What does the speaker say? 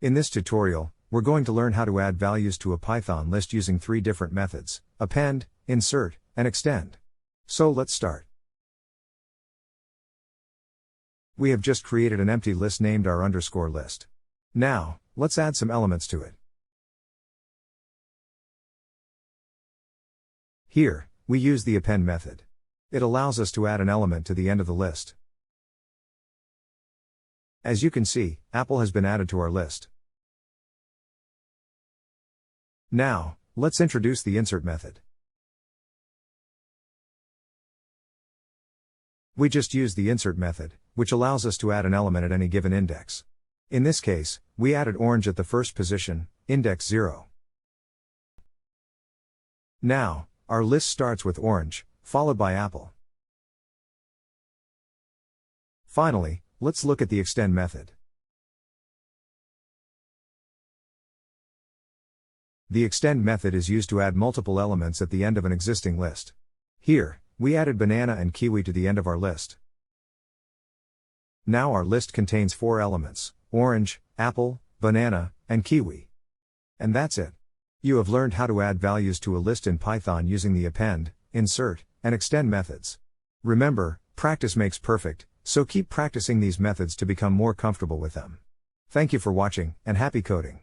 In this tutorial, we're going to learn how to add values to a Python list using 3 different methods: append, insert, and extend. So let's start. We have just created an empty list named our underscore list. Now, let's add some elements to it. Here, we use the append method. It allows us to add an element to the end of the list. As you can see, Apple has been added to our list. Now, let's introduce the insert method. We just use the insert method, which allows us to add an element at any given index. In this case, we added orange at the first position, index 0. Now, our list starts with orange, followed by apple. Finally, let's look at the extend method. The extend method is used to add multiple elements at the end of an existing list. Here, we added banana and kiwi to the end of our list. Now our list contains 4 elements: orange, apple, banana, and kiwi. And that's it. You have learned how to add values to a list in Python using the append, insert, and extend methods. Remember, practice makes perfect, so keep practicing these methods to become more comfortable with them. Thank you for watching, and happy coding!